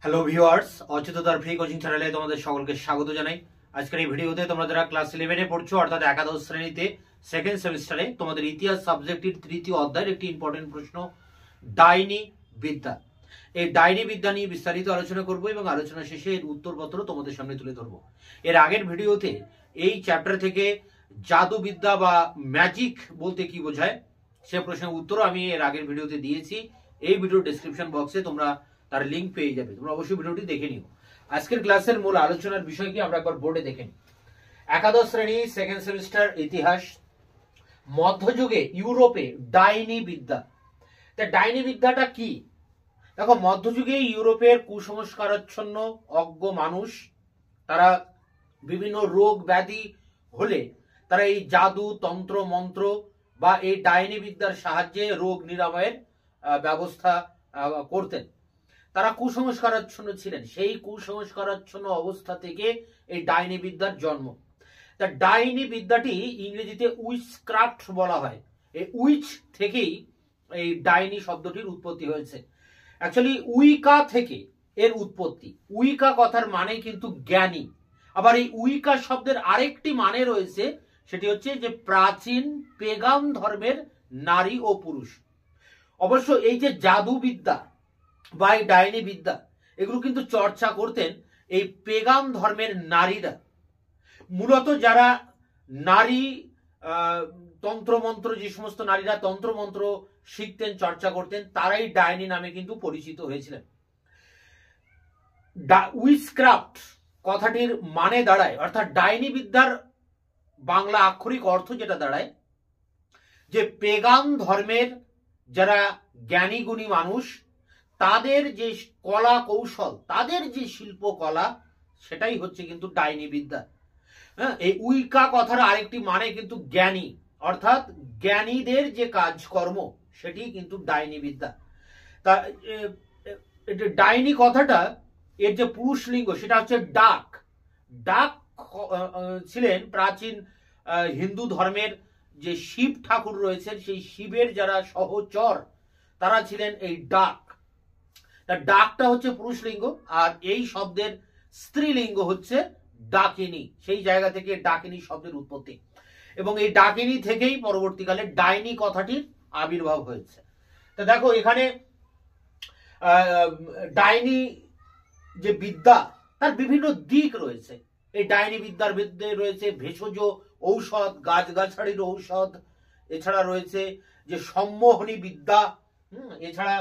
Hello viewers, অচেতনতার free coaching চ্যানেলে তোমাদের সকলকে স্বাগত জানাই। আজকের এই ভিডিওতে তোমরা যারা ক্লাস 11 এ পড়ছো অর্থাৎ একাদশ শ্রেণীতে সেকেন্ড সেমিস্টারে তোমাদের ইতিহাস সাবজেক্টের তৃতীয় অধ্যায়ের একটি ইম্পর্টেন্ট প্রশ্ন, ডাইনি বিদ্যা। এই ডাইনি বিদ্যা নিয়ে বিস্তারিত আলোচনা করব এবং আলোচনা শেষে এর উত্তরপত্র তোমাদের সামনে তুলে ধরবো। এর আগের ভিডিওতে এই চ্যাপ্টার থেকে জাদু বিদ্যা বা ম্যাজিক বলতে কি বোঝায় সে প্রশ্নের উত্তর আমি এর আগের ভিডিওতে দিয়েছি। এই ভিডিও ডেসক্রিপশন বক্সে তোমরা তার লিঙ্ক পেয়ে যাবে, তোমরা অবশ্যই ভিডিওটি দেখে নিও। আজকের ক্লাসের মূল আলোচনার বিষয় কি আমরা একবার বোর্ডে দেখে নিই। একাদশ শ্রেণী সেকেন্ড সেমিস্টার ইতিহাস, মধ্যযুগে ইউরোপে ডাইনি বিদ্যা। তা ডাইনি বিদ্যাটা কি? দেখো, মধ্যযুগে ইউরোপের কুসংস্কারাচ্ছন্ন অজ্ঞ মানুষ তারা বিভিন্ন রোগ ব্যাধি হলে তারা এই জাদু তন্ত্র মন্ত্র বা এই ডাইনি বিদ্যার সাহায্যে রোগ নিরাময়ের ব্যবস্থা করতেন। তারা কুসংস্কারাচ্ছন্ন ছিলেন, সেই কুসংস্কারাচ্ছন্ন অবস্থা থেকে এই ডাইনি বিদ্যার জন্ম। তা ডাইনি বিদ্যাটি ইংরেজিতে উইচক্রাফট বলা হয়। এই উইচ থেকেই এই ডাইনি শব্দটির উৎপত্তি হয়েছে। অ্যাকচুয়ালি উইকা থেকে এর উৎপত্তি। উইকা কথার মানে কিন্তু জ্ঞানী। আবার এই উইকা শব্দের আরেকটি মানে রয়েছে, সেটি হচ্ছে যে প্রাচীন পেগান ধর্মের নারী ও পুরুষ। অবশ্য এই যে জাদু বিদ্যা বা এই ডাইনি বিদ্যা এগুলো কিন্তু চর্চা করতেন এই পেগান ধর্মের নারীরা। মূলত যারা নারী তন্ত্রমন্ত্র, যে সমস্ত নারীরা তন্ত্রমন্ত্র শিখতেন চর্চা করতেন তারাই ডাইনি নামে কিন্তু পরিচিত হয়েছিলেন। উইচক্রাফট কথাটির মানে দাঁড়ায়, অর্থাৎ ডাইনি বিদ্যার বাংলা আক্ষরিক অর্থ যেটা দাঁড়ায় যে পেগান ধর্মের যারা জ্ঞানী গুণী মানুষ তাদের যে কলা কৌশল, তাদের যে শিল্পকলা, সেটাই হচ্ছে কিন্তু ডাইনি বিদ্যা। হ্যাঁ, এই উইকা কথার আরেকটি মানে কিন্তু জ্ঞানী, অর্থাৎ জ্ঞানীদের যে কাজকর্ম সেটি কিন্তু ডাইনি বিদ্যা। তা ডাইনি কথাটা এর যে পুরুষ লিঙ্গ সেটা হচ্ছে ডাক। ডাক ছিলেন প্রাচীন হিন্দু ধর্মের যে শিব ঠাকুর রয়েছেন, সেই শিবের যারা সহচর তারা ছিলেন এই ডাক। ডাকটা হচ্ছে পুরুষ লিঙ্গ, আর এই শব্দের স্ত্রীলিঙ্গ হচ্ছে ডাকিনী। সেই জায়গা থেকে ডাকিনী শব্দের উৎপত্তি এবং এই ডাকিনী থেকেই পরবর্তীকালে ডাইনি কথাটির আবির্ভাব হয়েছে। তো দেখো, এখানে ডাইনি যে বিদ্যা তার বিভিন্ন দিক রয়েছে। এই ডাইনি বিদ্যার মধ্যে রয়েছে ভেষজ ঔষধ, গাছগাছালির ঔষধ, এছাড়া রয়েছে যে সম্মোহনী বিদ্যা, এছাড়া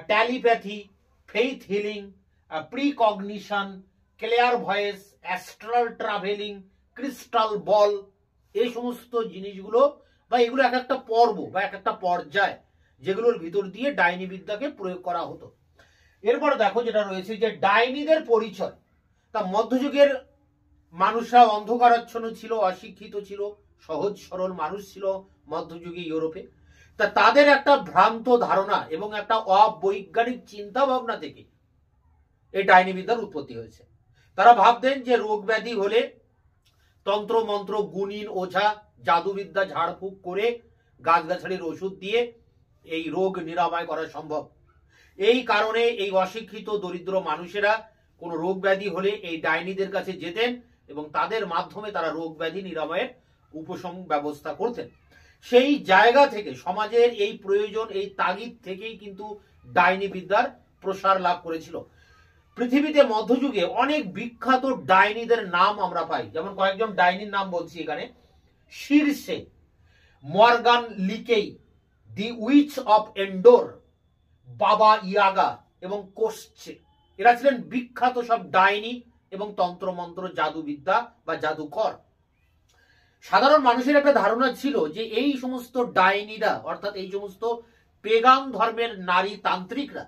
telepathy, faith healing, precognition, clairvoyance, astral travelling, crystal ball, এই সমস্ত জিনিসগুলো বা এগুলো এক একটা পর্ব বা এক একটা পর্যায় যেগুলোর ভিতর দিয়ে ডাইনি বিদ্যাকে প্রয়োগ করা হতো। এরপরে দেখো যেটা রয়েছে যে ডাইনিদের পরিচয়। তা মধ্যযুগের মানুষরা অন্ধকারাচ্ছন্ন ছিল, অশিক্ষিত ছিল, সহজ সরল মানুষ ছিল মধ্যযুগে ইউরোপে। তা তাদের একটা ভ্রান্ত ধারণা এবং একটা অবৈজ্ঞানিক চিন্তা ভাবনা থেকে এই ডাইনি বিদ্যার উৎপত্তি হয়েছে। তারা ভাবতেন যে রোগ ব্যাধি হলে তন্ত্র মন্ত্র, গুণিন, ওঝা, জাদুবিদ্যা ঝাড়ফুঁক করে গাছগাছালির ওষুধ দিয়ে এই রোগ নিরাময় করা সম্ভব। এই কারণে এই অশিক্ষিত দরিদ্র মানুষেরা কোনো রোগ ব্যাধি হলে এই ডাইনিদের কাছে যেতেন এবং তাদের মাধ্যমে তারা রোগ ব্যাধি নিরাময়ের উপশম ব্যবস্থা করতেন। সেই জায়গা থেকে সমাজের এই প্রয়োজন, এই তাগিদ থেকেই কিন্তু ডাইনি বিদ্যার প্রসার লাভ করেছিল। পৃথিবীতে মধ্যযুগে অনেক বিখ্যাত ডাইনিদের নাম আমরা পাই। যেমন কয়েকজন ডাইনির নাম বলছি এখানে। শীর্ষে Morgan লিকেই, the which of Endor, Baba ইয়াগা এবং কোশ্চে। এরা ছিলেন বিখ্যাত সব ডাইনি এবং তন্ত্রমন্ত্র জাদুবিদ্যা বা জাদুকর। সাধারণ মানুষের একটা ধারণা ছিল যে এই সমস্ত ডাইনিরা, অর্থাৎ এই সমস্ত পেগান ধর্মের নারী তান্ত্রিকরা,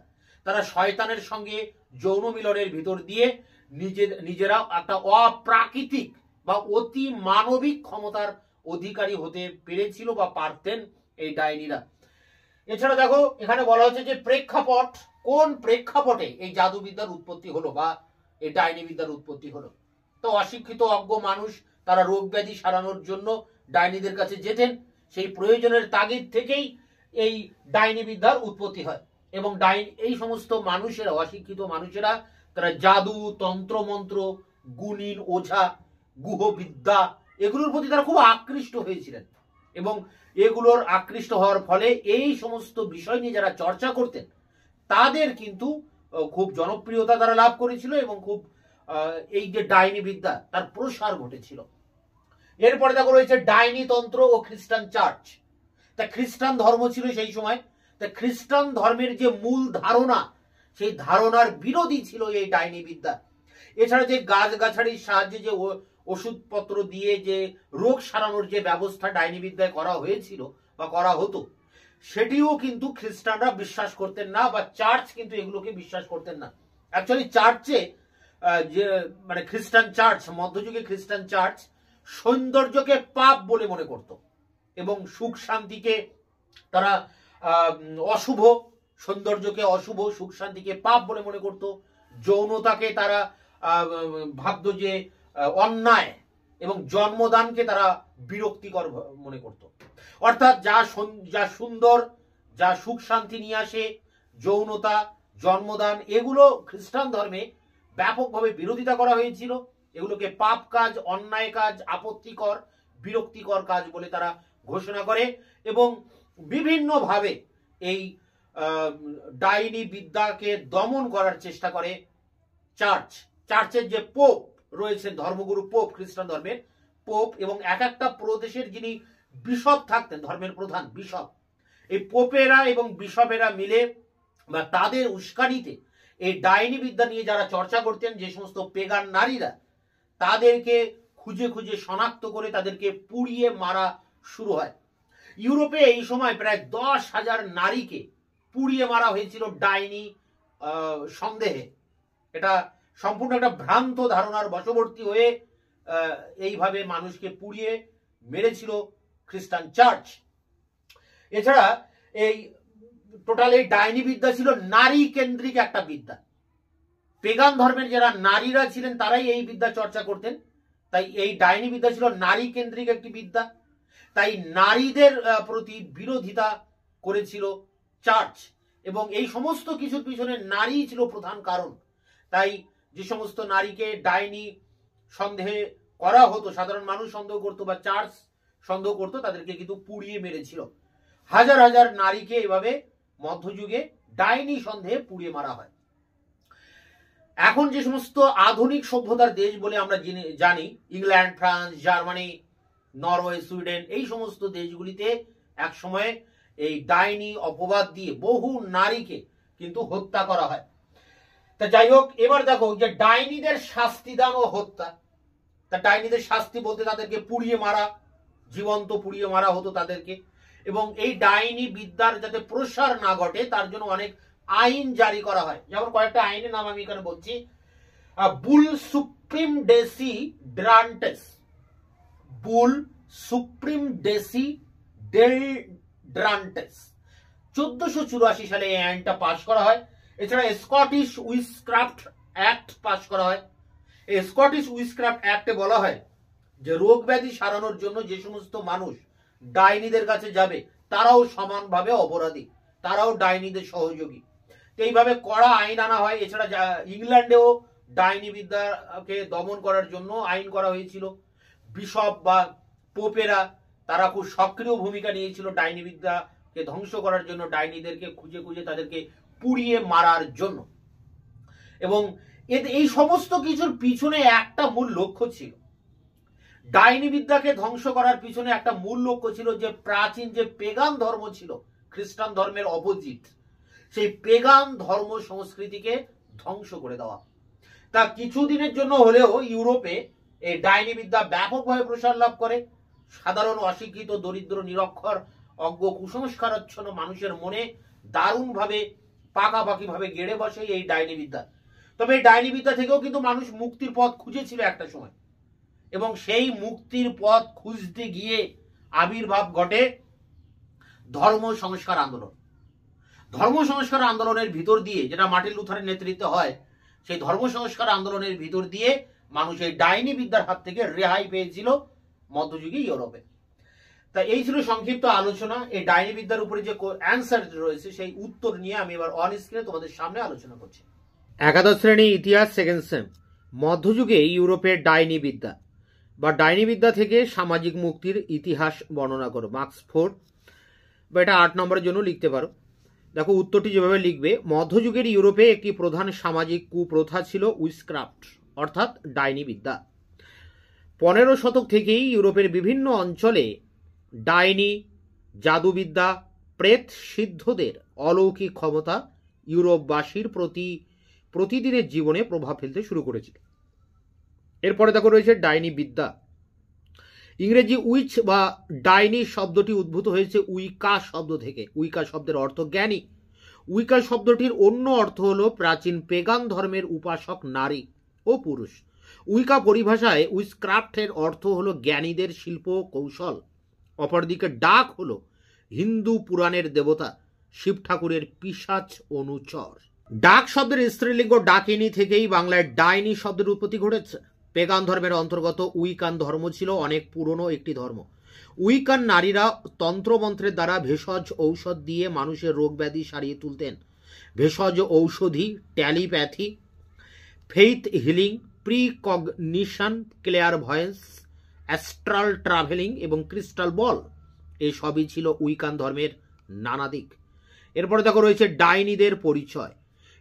তারা শয়তানের সঙ্গে যৌন মিলনের ভিতর দিয়ে নিজেরা একটা অপ্রাকৃতিক বা অতি মানবিক ক্ষমতার অধিকারী হতে পেরেছিল বা পারতেন এই ডাইনিরা। এছাড়া দেখো, এখানে বলা হচ্ছে যে প্রেক্ষাপট, কোন প্রেক্ষাপটে এই জাদুবিদ্যার উৎপত্তি হলো বা এই ডাইনি বিদ্যার উৎপত্তি হলো। তো অশিক্ষিত অজ্ঞ মানুষ তারা রোগ ব্যাধি সারানোর জন্য ডাইনিদের কাছে যেতেন। সেই প্রয়োজনের তাগিদ থেকেই এই ডাইনি বিদ্যার উৎপত্তি হয় এবং এই সমস্ত মানুষেরা, অশিক্ষিত মানুষেরা তারা জাদু, তন্ত্রমন্ত্র, গুণিন, ওঝা, গুহবিদ্যা এগুলোর প্রতি তারা খুব আকৃষ্ট হয়েছিলেন এবং এগুলোর আকৃষ্ট হওয়ার ফলে এই সমস্ত বিষয় নিয়ে যারা চর্চা করতেন তাদের কিন্তু খুব জনপ্রিয়তা তারা লাভ করেছিল এবং খুব এই যে ডাইনি বিদ্যা তার প্রসার ঘটেছিল। এরপরে দেখো রয়েছে ডাইনি তন্ত্র ও খ্রিস্টান চার্চ। তা খ্রিস্টান ধর্ম ছিল সেই সময়, তা খ্রিস্টান ধর্মের যে মূল ধারণা সেই ধারণার বিরোধী ছিল এই ডাইনি বিদ্যা। এছাড়া যে গাছগাছালির সাহায্যে যে ওষুধপত্র দিয়ে যে রোগ সারানোর যে ব্যবস্থা ডাইনি বিদ্যায় করা হয়েছিল বা করা হতো সেটিও কিন্তু খ্রিস্টানরা বিশ্বাস করতেন না বা চার্চ কিন্তু এগুলোকে বিশ্বাস করতেন না। অ্যাকচুয়ালি চার্চে যে মানে খ্রিস্টান চার্চ, মধ্যযুগে খ্রিস্টান চার্চ সৌন্দর্যকে পাপ বলে মনে করত এবং সুখ শান্তিকে তারা অশুভ, সৌন্দর্যকে অশুভ, সুখ শান্তিকে পাপ বলে মনে করত। যৌনতাকে তারা ভাবত যে অন্যায় এবং জন্মদানকে তারা বিরক্তিকর মনে করত। অর্থাৎ যা সুন্দর, যা সুখ শান্তি নিয়ে আসে, যৌনতা, জন্মদান, এগুলো খ্রিস্টান ধর্মে ব্যাপকভাবে বিরোধিতা করা হয়েছিল। এগুলোকে পাপ কাজ, অন্যায় কাজ, আপত্তিকর, বিরক্তিকর কাজ বলে তারা ঘোষণা করে এবং বিভিন্নভাবে এই ডাইনি বিদ্যাকে দমন করার চেষ্টা করে চার্চ। চার্চের যে পোপ রয়েছে, ধর্মগুরু পোপ, খ্রিস্টান ধর্মের পোপ এবং এক একটা প্রদেশের যিনি বিশপ থাকতেন, ধর্মের প্রধান বিশপ, এই পোপেরা এবং বিশপেরা মিলে বা তাদের উস্কানিতে এই ডাইনি বিদ্যা নিয়ে যারা চর্চা করতেন, যে সমস্ত পেগান নারীরা, তাদেরকে খুঁজে খুঁজে শনাক্ত করে তাদেরকে পুড়িয়ে মারা শুরু হয়। ইউরোপে এই সময় প্রায় 10,000 নারীকে পুড়িয়ে মারা হয়েছিল ডাইনি সন্দেহে। এটা সম্পূর্ণ একটা ভ্রান্ত ধারণার বশবর্তী হয়ে এইভাবে মানুষকে পুড়িয়ে মেরেছিল খ্রিস্টান চার্চ। এছাড়া এই টোটাল এই ডাইনি বিদ্যা ছিল নারী কেন্দ্রিক একটা বিদ্যা। পেগান ধর্মের যারা নারীরা ছিলেন তারাই এই বিদ্যা চর্চা করতেন, তাই এই ডাইনি বিদ্যা ছিল নারী কেন্দ্রিক একটি বিদ্যা। তাই নারীদের প্রতি বিরোধিতা করেছিল চার্চ এবং এই সমস্ত কিছুর পিছনে নারী ছিল প্রধান কারণ। তাই যে সমস্ত নারীকে ডাইনি সন্দেহে করা হতো, সাধারণ মানুষ সন্দেহ করতো বা চার্চ সন্দেহ করতো, তাদেরকে কিন্তু পুড়িয়ে মেরেছিল। হাজার হাজার নারীকে এভাবে মধ্যযুগে ডাইনি সন্দেহে পুড়িয়ে মারা হয়। এখন যে সমস্ত আধুনিক সভ্যতার দেশ বলে আমরা জানি, England, France, Germany, Norway, Sweden, এই সমস্ত দেশগুলিতে এক সময় এই ডাইনি অপবাদ দিয়ে বহু নারীকে কিন্তু হত্যা করা হয়। তা যাই হোক, এবার দেখো যে ডাইনিদের শাস্তিদান ও হত্যা। তা ডাইনিদের শাস্তি বলতে তাদেরকে পুড়িয়ে মারা, জীবন্ত পুড়িয়ে মারা হতো তাদেরকে। এবং এই ডাইনি বিদ্যার যাতে প্রসার না ঘটে তার জন্য অনেক আইন জারি করা হয়। যেমন কয়েকটা আইনের নাম আমি এখানে বলছি। বুল সুপ্রিম ডেসি ড্রান্টেস, বুল সুপ্রিম ডেসি ড্রান্টেস, 1484 সালে এই আইনটা পাশ করা হয়। এছাড়া স্কটিশ উইচক্রাফট অ্যাক্ট পাশ করা হয়। এই স্কটিশ উইচক্রাফট অ্যাক্টে বলা হয় যে রোগ ব্যাধি সারানোর জন্য যে সমস্ত মানুষ ডাইনিদের কাছে যাবে তারাও সমানভাবে অপরাধী, তারাও ডাইনিদের সহযোগী। এইভাবে কড়া আইন আনা হয়। এছাড়া ইংল্যান্ডেও ডাইনি বিদ্যাকে দমন করার জন্য আইন করা হয়েছিল। বিশপ বা পোপেরা তারা খুব সক্রিয় ভূমিকা নিয়েছিল ডাইনি বিদ্যাকে ধ্বংস করার জন্য, ডাইনিদেরকে খুঁজে খুঁজে তাদেরকে পুড়িয়ে মারার জন্য। এবং এই সমস্ত কিছুর পিছনে একটা মূল লক্ষ্য ছিল, ডাইনি বিদ্যাকে ধ্বংস করার পিছনে একটা মূল লক্ষ্য ছিল যে প্রাচীন যে পেগান ধর্ম ছিল, খ্রিস্টান ধর্মের অপোজিট, সেই পেগান ধর্ম সংস্কৃতিকে ধ্বংস করে দেওয়া। তা কিছুদিনের জন্য হলেও ইউরোপে এই ডাইনি বিদ্যা ব্যাপকভাবে প্রসার লাভ করে। সাধারণ অশিক্ষিত, দরিদ্র, নিরক্ষর, অজ্ঞ, কুসংস্কারাচ্ছন্ন মানুষের মনে দারুণভাবে পাকাপাকিভাবে গেড়ে বসে এই ডাইনি বিদ্যা। তবে এই ডাইনি বিদ্যা থেকেও কিন্তু মানুষ মুক্তির পথ খুঁজেছিল একটা সময়, এবং সেই মুক্তির পথ খুঁজতে গিয়ে আবির্ভাব ঘটে ধর্ম সংস্কার আন্দোলন। ধর্ম সংস্কার আন্দোলনের ভিতর দিয়ে, যেটা মার্টিন লুথারের নেতৃত্বে হয়, সেই ধর্ম সংস্কার আন্দোলনের ভিতর দিয়ে মানুষ এই ডাইনি বিদ্যার হাত থেকে রেহাই পেয়েছিল মধ্যযুগীয় ইউরোপে। তা এই ছিল সংক্ষিপ্ত আলোচনা। এই ডাইনি বিদ্যার উপরে যে অ্যান্সার রয়েছে সেই উত্তর নিয়ে আমি এবার অন স্ক্রিনে তোমাদের সামনে আলোচনা করছি। একাদশ শ্রেণী ইতিহাস সেকেন্ড সেম। মধ্যযুগে ইউরোপের ডাইনি বিদ্যা বা ডাইনি বিদ্যা থেকে সামাজিক মুক্তির ইতিহাস বর্ণনা করো। মার্কস 4 বা এটা 8 নম্বরের জন্য লিখতে পারো। দেখো উত্তরটি যেভাবে লিখবে, মধ্যযুগের ইউরোপে একটি প্রধান সামাজিক কুপ্রথা ছিল উইচক্রাফট অর্থাৎ ডাইনি বিদ্যা। 15 শতক থেকেই ইউরোপের বিভিন্ন অঞ্চলে ডাইনি, জাদুবিদ্যা, প্রেত সিদ্ধদের অলৌকিক ক্ষমতা ইউরোপবাসীর প্রতিদিনের জীবনে প্রভাব ফেলতে শুরু করেছিল। এরপরে দেখো রয়েছে ডাইনি বিদ্যা। ইংরেজি উইচ বা ডাইনি শব্দটি উদ্ভূত হয়েছে উইকা শব্দ থেকে। উইকা শব্দের অর্থ জ্ঞানী। উইকা শব্দটির অন্য অর্থ হলো প্রাচীন পেগান ধর্মের উপাসক নারী ও পুরুষ। উইকা পরিভাষায় উইচক্রাফটের অর্থ হলো জ্ঞানীদের শিল্প কৌশল। অপরদিকে ডাক হলো হিন্দু পুরাণের দেবতা শিব ঠাকুরের পিশাচ অনুচর। ডাক শব্দের স্ত্রীলিঙ্গ ডাকিনী থেকেই বাংলায় ডাইনি শব্দের উৎপত্তি ঘটেছে। পেগান ধর্মের অন্তর্গত উইকান ধর্ম ছিল অনেক পুরনো একটি ধর্ম। উইকান নারীরা তন্ত্রমন্ত্রের দ্বারা ভেষজ ঔষধ দিয়ে মানুষের রোগ ব্যাধি সারিয়ে তুলতেন। ভেষজ ঔষধি, ট্যালিপ্যাথি, faith healing, প্রিকগনিশন, clairvoyance, Astral travelling এবং ক্রিস্টাল বল, এসবই ছিল উইকান ধর্মের নানা দিক। এরপরে দেখো রয়েছে ডাইনিদের পরিচয়।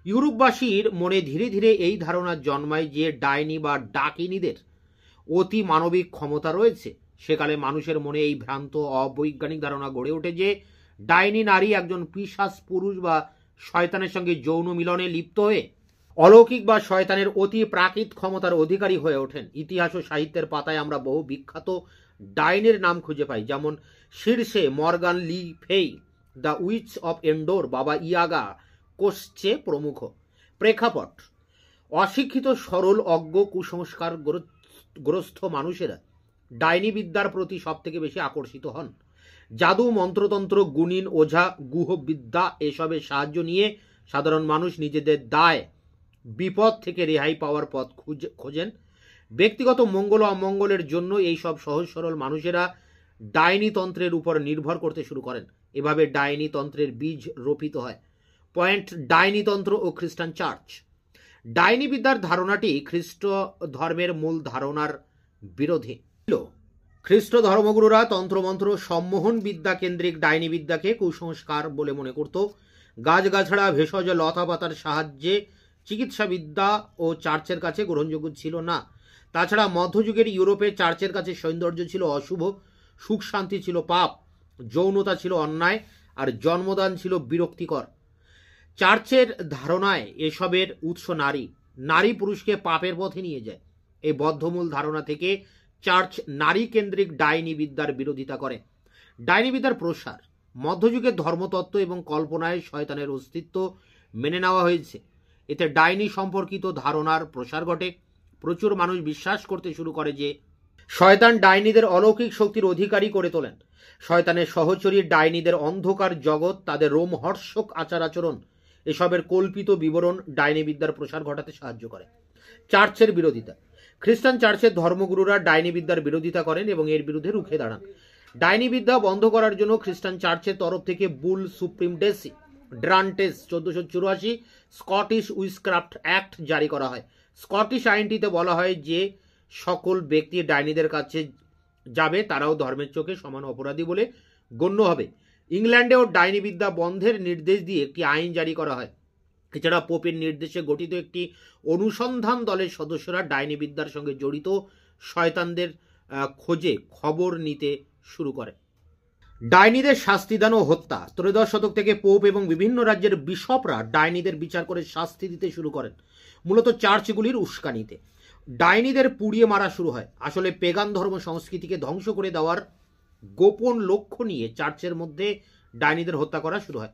ইউরোপবাসীর মনে ধীরে ধীরে এই ধারণা জন্মায় যে ডাইনি বা ডাকিনীদের অতি মানবিক ক্ষমতা রয়েছে। সেকালে মানুষের মনে এই ভ্রান্ত অবৈজ্ঞানিক ধারণা গড়ে ওঠে যে ডাইনি নারী একজন পিশাচ পুরুষ বা শয়তানের সঙ্গে যৌন মিলনে লিপ্ত হয়ে অলৌকিক বা শয়তানের অতি প্রাকৃত ক্ষমতার অধিকারী হয়ে ওঠেন। ইতিহাস ও সাহিত্যের পাতায় আমরা বহু বিখ্যাত ডাইনের নাম খুঁজে পাই, যেমন শীর্ষে Morgan le Fay, the witch of Endor, Baba Yaga, কোশ্চে প্রমুখ। প্রেক্ষাপট: অশিক্ষিত, সরল, অজ্ঞ, কুসংস্কার গ্রস্ত মানুষেরা ডাইনি বিদ্যার প্রতি সব থেকে বেশি আকর্ষিত হন। জাদু, মন্ত্রতন্ত্র, গুণিন, ওঝা, গুহ বিদ্যা এসবের সাহায্য নিয়ে সাধারণ মানুষ নিজেদের দায় বিপদ থেকে রেহাই পাওয়ার পথ খোঁজেন। ব্যক্তিগত মঙ্গল ও অমঙ্গলের জন্য এই সব সহজ সরল মানুষেরা ডাইনি তন্ত্রের উপর নির্ভর করতে শুরু করেন। এভাবে ডাইনি তন্ত্রের বীজ রোপিত হয়। পয়েন্ট: ডাইনি তন্ত্র ও খ্রিস্টান চার্চ। ডাইনি বিদ্যার ধারণাটি খ্রিস্ট ধর্মের মূল ধারণার বিরোধী। খ্রিস্ট ধর্মগুরুরা তন্ত্রমন্ত্র সম্মোহন বিদ্যা কেন্দ্রিক ডাইনি বিদ্যাকে কুসংস্কার বলে মনে করত। গাছগাছড়া, ভেষজ লতা পাতার সাহায্যে চিকিৎসা বিদ্যা ও চার্চের কাছে গ্রহণযোগ্য ছিল না। তাছাড়া মধ্যযুগের ইউরোপে চার্চের কাছে সৌন্দর্য ছিল অশুভ, সুখ শান্তি ছিল পাপ, যৌনতা ছিল অন্যায়, আর জন্মদান ছিল বিরক্তিকর। চার্চের ধারণায় এসবের উৎস নারী। নারী পুরুষকে পাপের পথে নিয়ে যায়। এই বদ্ধমূল ধারণা থেকে চার্চ নারী কেন্দ্রিক ডাইনি বিদ্যার বিরোধিতা করে। ডাইনি বিদ্যার প্রসার: মধ্যযুগের ধর্মতত্ত্ব এবং কল্পনায় শয়তানের অস্তিত্ব মেনে নেওয়া হয়েছে। এতে ডাইনি সম্পর্কিত ধারণার প্রসার ঘটে। প্রচুর মানুষ বিশ্বাস করতে শুরু করে যে শয়তান ডাইনিদের অলৌকিক শক্তির অধিকারী করে তোলেন। শয়তানের সহচরী ডাইনিদের অন্ধকার জগৎ, তাদের রোমহর্ষক আচার আচরণ, এসবের কল্পিত বিবরণ ডাইনি বিদ্যার প্রসার ঘটাতে সাহায্য করে। চার্চের বিরোধিতা: খ্রিস্টান চার্চের ধর্মগুরুরা ডাইনি বিদ্যার বিরোধিতা করেন এবং এর বিরুদ্ধে রুখে দাঁড়ান। ডাইনি বিদ্যা বন্ধ করার জন্য খ্রিস্টান চার্চের তরফ থেকে বুল supreme deci ড্রান্টেস 1484 Scottish witchcraft act জারি করা হয়। স্কটিশ আইনটিতে বলা হয় যে সকল ব্যক্তি ডাইনিদের কাছে যাবে তারাও ধর্মের চোখে সমান অপরাধী বলে গণ্য হবে। ইংল্যান্ডেও ডাইনি বিদ্যা বন্ধের নির্দেশ দিয়ে একটি আইন জারি করা হয়। এছাড়া পোপের নির্দেশে গঠিত একটি অনুসন্ধান দলের সদস্যরা ডাইনি বিদ্যার সঙ্গে জড়িত শয়তানদের খোঁজে খবর নিতে শুরু করে। ডাইনিদের শাস্তিদান ও হত্যা: ত্রয়োদশ শতক থেকে পোপ এবং বিভিন্ন রাজ্যের বিশপরা ডাইনিদের বিচার করে শাস্তি দিতে শুরু করেন, মূলত চার্চগুলির উস্কানিতে। ডাইনিদের পুড়িয়ে মারা শুরু হয়। আসলে পেগান ধর্ম সংস্কৃতিকে ধ্বংস করে দেওয়ার গোপন লক্ষ্য নিয়ে চার্চের মধ্যে ডাইনিদের হত্যা করা শুরু হয়।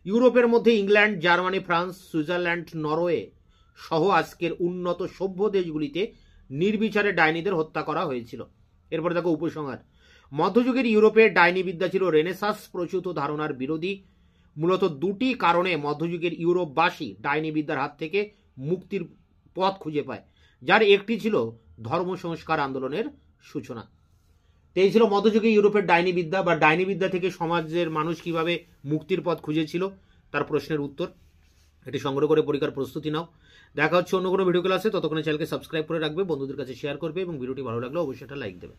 ইউরোপের মধ্যে England, Germany, France, Switzerland, Norway সহ আজকের উন্নত সভ্য দেশগুলিতে নির্বিচারে ডাইনিদের হত্যা করা হয়েছিল। এরপর দেখো উপসংহার: মধ্যযুগের ইউরোপে ডাইনি বিদ্যা ছিল রেনেসাঁস প্রচুত ধারণার বিরোধী। মূলত দুটি কারণে মধ্যযুগের ইউরোপবাসী ডাইনি বিদ্যার হাত থেকে মুক্তির পথ খুঁজে পায়, যার একটি ছিল ধর্ম সংস্কার আন্দোলনের সূচনা। এই ছিল মধ্যযুগে ইউরোপের ডাইনি বিদ্যা বা ডাইনি বিদ্যা থেকে সমাজের মানুষ কিভাবে মুক্তির পথ খুঁজেছিল তার প্রশ্নের উত্তর। এটি সংগ্রহ করে পরীক্ষার প্রস্তুতি নাও। দেখা হচ্ছে অন্য কোনো ভিডিও ক্লাসে। ততক্ষণে চ্যানেলকে সাবস্ক্রাইব করে রাখবে, বন্ধুদের কাছে শেয়ার করবে এবং ভিডিওটি ভালো লাগলে অবশ্যই একটা লাইক দেবে।